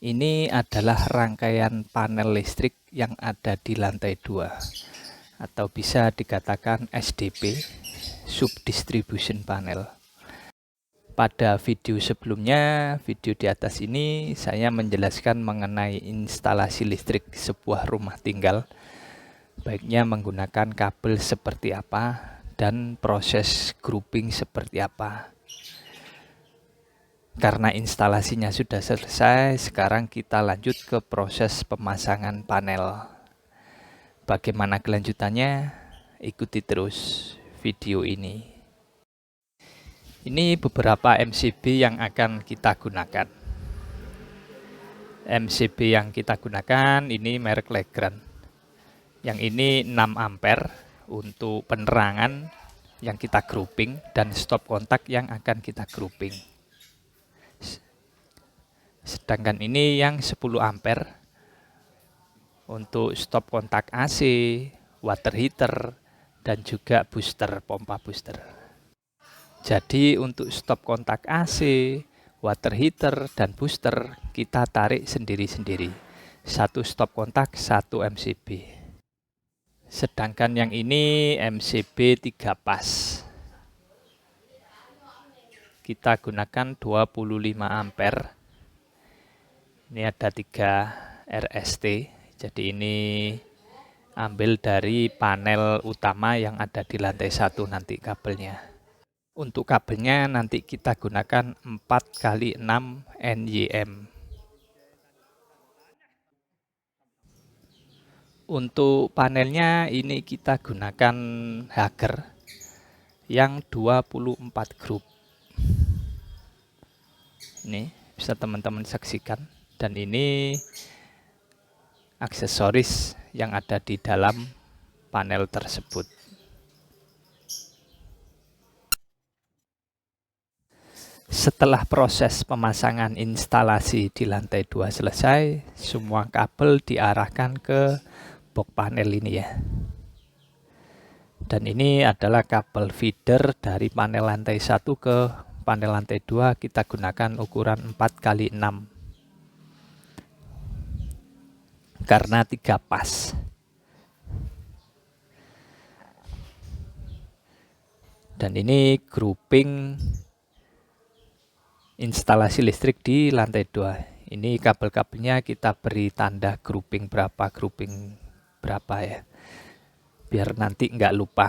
Ini adalah rangkaian panel listrik yang ada di lantai 2 atau bisa dikatakan SDP, Subdistribution Panel. Pada video sebelumnya, video di atas ini saya menjelaskan mengenai instalasi listrik sebuah rumah tinggal, baiknya menggunakan kabel seperti apa dan proses grouping seperti apa. Karena instalasinya sudah selesai, sekarang kita lanjut ke proses pemasangan panel. Bagaimana kelanjutannya? Ikuti terus video ini. Ini beberapa MCB yang akan kita gunakan. MCB yang kita gunakan ini merek Legrand. Yang ini 6 ampere untuk penerangan yang kita grouping dan stop kontak yang akan kita grouping. Sedangkan ini yang 10 ampere untuk stop kontak AC, water heater, dan juga booster, pompa booster. Jadi untuk stop kontak AC, water heater, dan booster kita tarik sendiri-sendiri. Satu stop kontak, satu MCB. Sedangkan yang ini MCB 3 pas. Kita gunakan 25 ampere. Ini ada 3 RST. Jadi ini ambil dari panel utama yang ada di lantai 1 nanti kabelnya. Untuk kabelnya nanti kita gunakan 4x6 NYM. Untuk panelnya ini kita gunakan Hager yang 24 grup. Ini bisa teman-teman saksikan, dan ini aksesoris yang ada di dalam panel tersebut. Setelah proses pemasangan instalasi di lantai 2 selesai, semua kabel diarahkan ke box panel ini ya. Dan ini adalah kabel feeder dari panel lantai 1 ke panel lantai 2. Kita gunakan ukuran 4x6 karena 3 pas. Dan ini grouping instalasi listrik di lantai 2. Ini kabel-kabelnya kita beri tanda grouping berapa ya, biar nanti nggak lupa.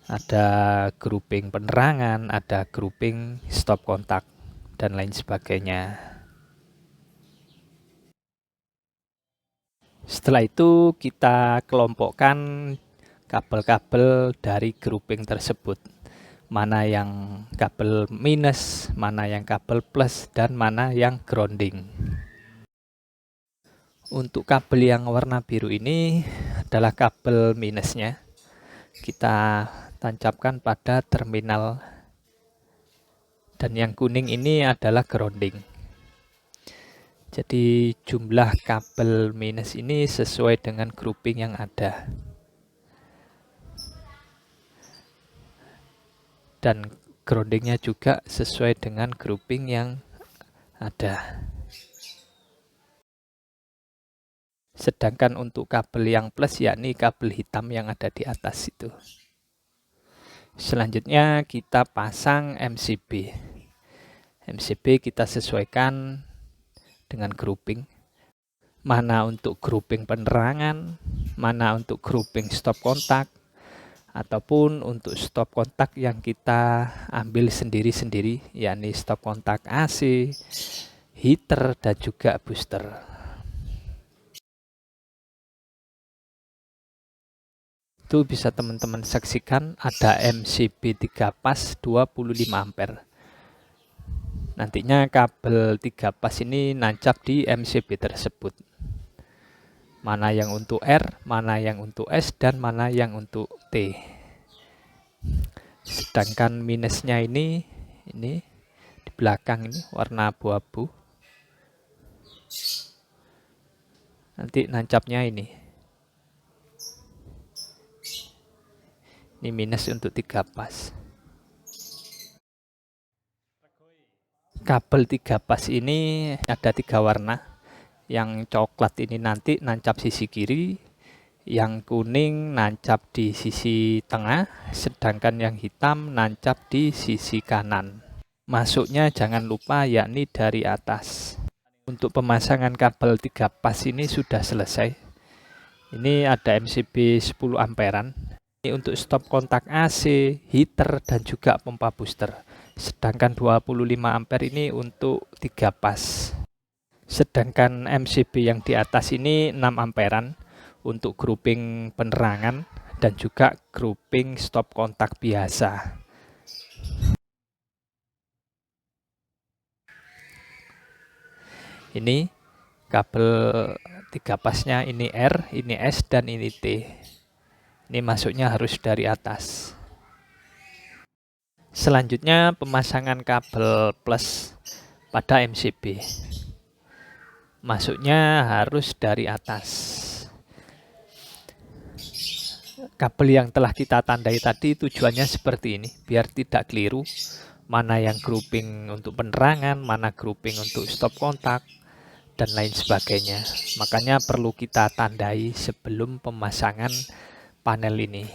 Ada grouping penerangan, ada grouping stop kontak, dan lain sebagainya. Setelah itu kita kelompokkan kabel-kabel dari grouping tersebut. Mana yang kabel minus, mana yang kabel plus, dan mana yang grounding. Untuk kabel yang warna biru ini adalah kabel minusnya. Kita tancapkan pada terminal. Dan yang kuning ini adalah grounding. Jadi jumlah kabel minus ini sesuai dengan grouping yang ada. Dan groundingnya juga sesuai dengan grouping yang ada. Sedangkan untuk kabel yang plus yakni kabel hitam yang ada di atas itu. Selanjutnya kita pasang MCB. MCB kita sesuaikan dengan grouping. Mana untuk grouping penerangan, mana untuk grouping stop kontak, ataupun untuk stop kontak yang kita ambil sendiri-sendiri, yakni stop kontak AC, heater, dan juga booster. Itu bisa teman-teman saksikan, ada MCB 3 pas 25 ampere. Nantinya kabel 3 pas ini nancap di MCB tersebut. Mana yang untuk R, mana yang untuk S, dan mana yang untuk T. Sedangkan minusnya ini di belakang ini warna abu-abu. Nanti nancapnya ini. Ini minus untuk 3 pas. Kabel 3 pas ini ada 3 warna. Yang coklat ini nanti nancap sisi kiri, yang kuning nancap di sisi tengah, sedangkan yang hitam nancap di sisi kanan. Masuknya jangan lupa yakni dari atas. Untuk pemasangan kabel 3 pas ini sudah selesai. Ini ada MCB 10 amperan. Ini untuk stop kontak AC, heater, dan juga pompa booster. Sedangkan 25 ampere ini untuk 3 pas. Sedangkan MCB yang di atas ini 6 amperan untuk grouping penerangan dan juga grouping stop kontak biasa. Ini kabel 3 pasnya, ini R, ini S, dan ini T. Ini masuknya harus dari atas. Selanjutnya pemasangan kabel plus pada MCB. Masuknya harus dari atas. Kabel yang telah kita tandai tadi tujuannya seperti ini, biar tidak keliru mana yang grouping untuk penerangan, mana grouping untuk stop kontak, dan lain sebagainya. Makanya perlu kita tandai sebelum pemasangan panel ini.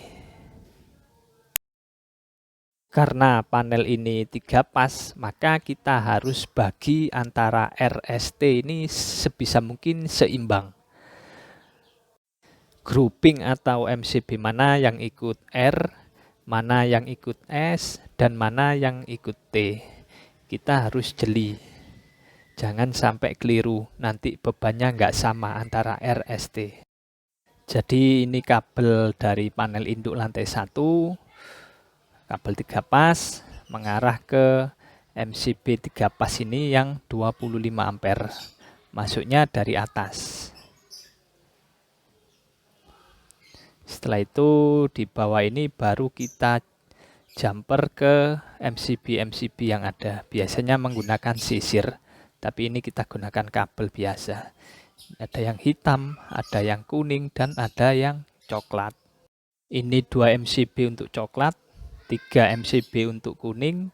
Karena panel ini 3 pas, maka kita harus bagi antara RST ini sebisa mungkin seimbang. Grouping atau MCB mana yang ikut R, mana yang ikut S, dan mana yang ikut T. Kita harus jeli. Jangan sampai keliru, nanti bebannya nggak sama antara RST. Jadi ini kabel dari panel induk lantai 1, kabel 3 pas, mengarah ke MCB 3 pas ini yang 25 ampere. Masuknya dari atas. Setelah itu di bawah ini baru kita jumper ke MCB yang ada. Biasanya menggunakan sisir, tapi ini kita gunakan kabel biasa. Ada yang hitam, ada yang kuning, dan ada yang coklat. Ini 2 MCB untuk coklat, 3 MCB untuk kuning,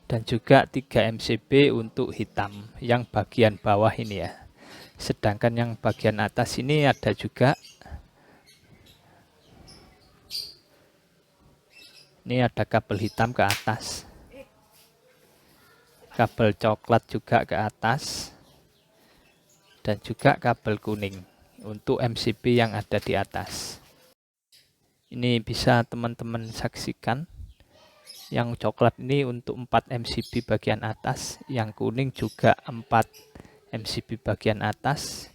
dan juga 3 MCB untuk hitam, yang bagian bawah ini ya. Sedangkan yang bagian atas ini ada juga. Ini ada kabel hitam ke atas, kabel coklat juga ke atas, dan juga kabel kuning untuk MCB yang ada di atas. Ini bisa teman-teman saksikan. Yang coklat ini untuk 4 MCB bagian atas, yang kuning juga 4 MCB bagian atas,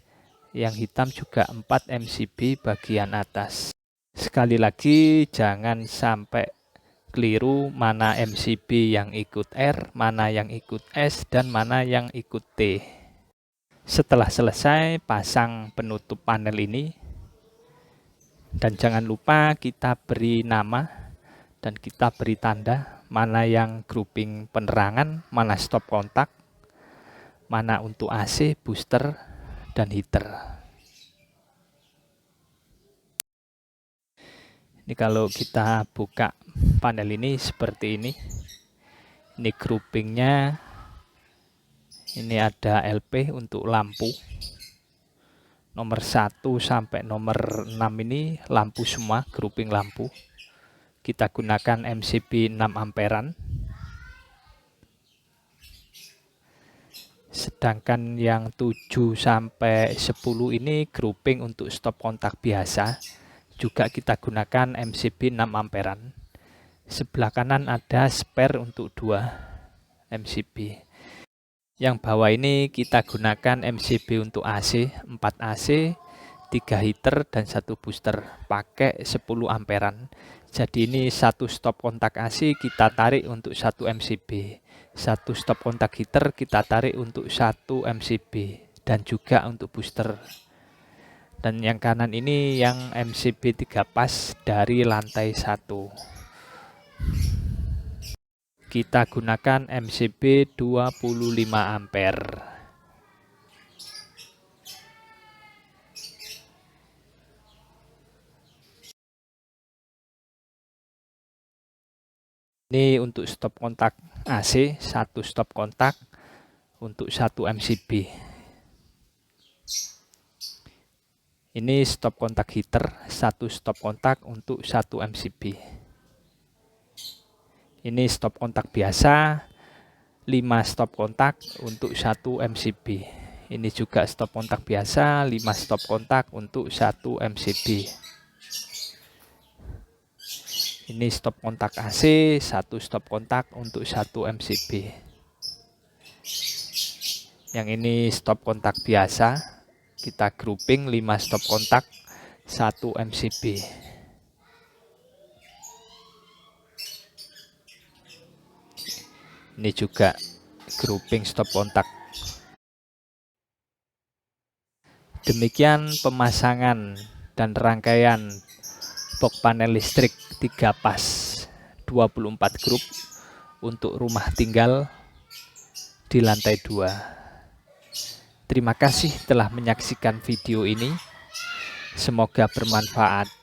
yang hitam juga 4 MCB bagian atas. Sekali lagi, jangan sampai keliru mana MCB yang ikut R, mana yang ikut S, dan mana yang ikut T. Setelah selesai, pasang penutup panel ini. Dan jangan lupa kita beri nama dan kita beri tanda mana yang grouping penerangan, mana stop kontak, mana untuk AC, booster, dan heater. Ini kalau kita buka panel ini seperti ini. Ini groupingnya. Ini ada LP untuk lampu. Nomor 1 sampai nomor 6 ini lampu semua, grouping lampu. Kita gunakan MCB 6 amperan. Sedangkan yang 7 sampai 10 ini grouping untuk stop kontak biasa. Juga kita gunakan MCB 6 amperan. Sebelah kanan ada spare untuk 2 MCB. Yang bawah ini kita gunakan MCB untuk AC, 4 AC, 3 heater, dan 1 booster. Pakai 10 amperan. Jadi ini 1 stop kontak AC kita tarik untuk 1 MCB. 1 stop kontak heater kita tarik untuk 1 MCB. Dan juga untuk booster. Dan yang kanan ini yang MCB 3 pas dari lantai 1. Kita gunakan MCB 25 ampere. Ini untuk stop kontak AC, satu stop kontak untuk satu MCB. Ini stop kontak heater, satu stop kontak untuk satu MCB. Ini stop kontak biasa, 5 stop kontak untuk satu MCB. Ini juga stop kontak biasa, 5 stop kontak untuk satu MCB. Ini stop kontak AC, satu stop kontak untuk satu MCB. Yang ini stop kontak biasa, kita grouping 5 stop kontak, 1 MCB. Ini juga grouping stop kontak. Demikian pemasangan dan rangkaian box panel listrik 3 pas 24 grup untuk rumah tinggal di lantai 2. Terima kasih telah menyaksikan video ini. Semoga bermanfaat.